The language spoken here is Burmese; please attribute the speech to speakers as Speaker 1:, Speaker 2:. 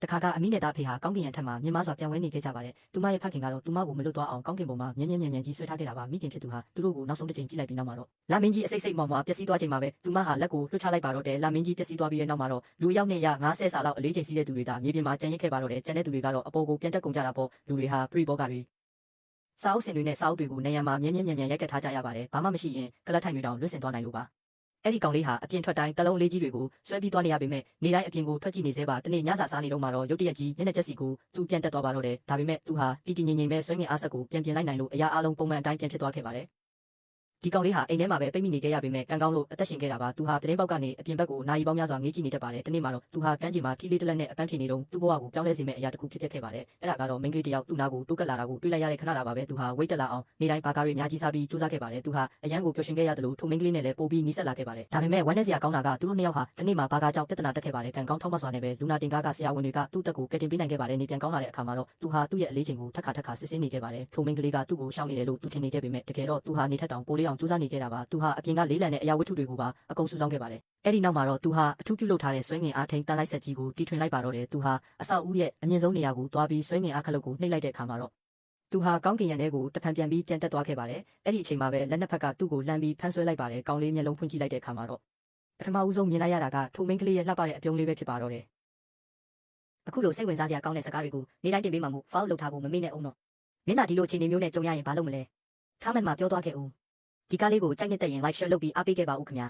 Speaker 1: တခါကအမိနဲ့သားဖေဟာကောင်းကင်ရံထက်မှာမြင်မစွာပြန်ဝဲနေခဲ့ကြပါတယ်။သူမရဲ့ဖခင်ကတော့သူမကိုမလွတ်သွားအောင်ကောင်းကင်ပေါ်မှာမြင်းကြီးဆွဲထားခဲ့တာပါ။မိခင်ဖြစ်သူဟာသူတို့ကိုနောက်ဆုံးတစ်ချိန်ကြည့်လိုက်ပြီးနောက်မှာတော့လာမင်းကြီးအစိတ်မောင်ပျက်စီးသွားချိန်မှာပဲသူမဟာလက်ကိုလွှတ်ချလိုက်ပါတော့တယ်။လာမင်းကြီးပျက်စီးသွားပြီးတဲ့နောက်မှာတော့လူရောက်နဲ့ရ90ဆာလောက်အလေးချိန်စီးတဲ့သူတွေဒါမြေပြင်မှာကြံရစ်ခဲ့ပါတော့တယ်။ကျန်တဲ့သူတွေကတော့အပေါ်ကိုပြန်တက်ကုန်ကြတာပေါ့။လူတွေဟာပရိဘောဂတွေစာအုပ်စင်တွေနဲ့စာအုပ်တွေကိုနေရာမှာမြင်းရိုက်ကထားကြရပါတယ်။ဘာမှမရှိရင်ကလတ်ထိုင်တွေတောင်လွတ်ဆင်သွားနိုင်လို့ပါ။အဲ့ဒီကောင်လေးဟာအပြင်ထွက်တိုင်းတလုံးလေးကြီးတွေကိုဆွဲပြီးသွားနေရပေမဲ့နေတိုင်းအပြင်ကိုထွက်ကြည့်နေသေးပါတနေ့ညစာစားနေတော့မှတော့ရုတ်တရက်ကြီးမျက်နှာချက်စီကိုသူပြန်တက်သွားပါတော့တယ်ဒါပေမဲ့သူဟာတီငြိမ်ပဲဆွဲငင်အားဆက်ကိုပြန်လိုက်နိုင်လို့အရာအလုံးပုံမှန်အတိုင်းပြန်ဖြစ်သွားခဲ့ပါတယ်ဒီကောင်လေးဟာအိမ်ထဲမှာပဲပိတ်မိနေခဲ့ရပေမဲ့ကံကောင်းလို့အသက်ရှင်ခဲ့တာပါသူဟာပြတင်းပေါက်ကနေအပြင်ဘက်ကိုနိုင်ပေါင်းများစွာငေးကြည့်နေတတ်ပါတယ်တနေ့မှာတော့သူဟာကမ်းခြေမှာထီလေးတစ်လက်နဲ့အပန်းဖြေနေတော့သူ့ဘဝကိုပြောင်းလဲစေမယ့်အရာတစ်ခုဖြစ်ခဲ့ပါတယ်အဲ့ဒါကတော့မိန်းကလေးတစ်ယောက်သူ့နားကိုတိုးကပ်လာတာကိုတွေ့လိုက်ရတဲ့ခဏတာပါပဲသူဟာဝိတ်တက်လာအောင်နေတိုင်းဘာကားတွေအများကြီးစားပြီးစူးစမ်းခဲ့ပါတယ်သူဟာအရန်ကိုပျော်ရွှင်ခဲ့ရတယ်လို့ထိုမိန်းကလေးနဲ့လည်းပိုပြီးနီးစပ်လာခဲ့ပါတယ်ဒါပေမဲ့ဝမ်းနည်းစရာကောင်းတာကသူတို့နှစ်ယောက်ဟာတနေ့မှာဘာကားကြောင့်ပြဿနာတက်ခဲ့ပါတယ်ကံကောင်းထောက်မစွာနဲ့ပဲလူနာတင်ကားကဆရာဝန်တွေကသူ့တက်ကိုကယ်တင်ပေးနိုင်ခဲ့ပါတယ်နေပြန်ကောင်းလာတဲ့အခါမှာတော့သူဟာသူ့ရဲ့အလေးချိန်ကိုထပ်ခါစစ်ဆေးနေခဲ့ပါတယ်ထိုမိန်းကလေးကသူ့ကိုရှောင်နေတယ်လို့သူထင်နေခဲ့ပေမဲ့တကယ်တော့သူဟာနေထက်တောင်ပိုလေးအောင်စူးစမ်းနေခဲ့တာပါသူဟာအပြင်ကလေးလံတဲ့အရာဝတ္ထုတွေကိုပါအကုန်စုဆောင်းခဲ့ပါတယ်။အဲ့ဒီနောက်မှာတော့သူဟာအထူးပြုလုပ်ထားတဲ့ဆွဲငင်အားထိန်တန်လိုက်ဆက်ကြီးကိုတီထွင်လိုက်ပါတော့တယ်။သူဟာအဆောက်အဦရဲ့အမြင့်ဆုံးနေရာကိုသွားပြီးဆွဲငင်အားခလုတ်ကိုနှိပ်လိုက်တဲ့အခါမှာတော့သူဟာကောင်းကင်ရံထဲကိုတဖန်ပြန်ပြီးပြန်တက်သွားခဲ့ပါတယ်။အဲ့ဒီအချိန်မှာပဲလက်နှစ်ဖက်ကသူ့ကိုလှမ်းပြီးဖမ်းဆွဲလိုက်ပါတယ်။ကောင်းလေးမျက်လုံးဖွင့်ကြည့်လိုက်တဲ့အခါမှာတော့ပထမဦးဆုံးမြင်လိုက်ရတာကထိုမိန်းကလေးရဲ့လှပတဲ့အပြုံးလေးပဲဖြစ်ပါတော့တယ်။အခုလိုစိတ်ဝင်စားစရာကောင်းတဲ့စကားတွေကိုနေတိုင်းတင်ပေးမှမို့ဖောက်လုပ်ထားဖို့မမေ့နဲ့အောင်တော့မင်းသာဒီလိုအခြေအနေမျိုးနဲ့ကြုံရရင်ဘာလုပ်မလဲ။ခါမန်မှာပြောသွားခဲ့ဦး။ဒီကားလေးကိုကြိုက်နေတဲ့ရင် like share လုပ်ပြီးအားပေးခဲ့ပါဦးခင်ဗျာ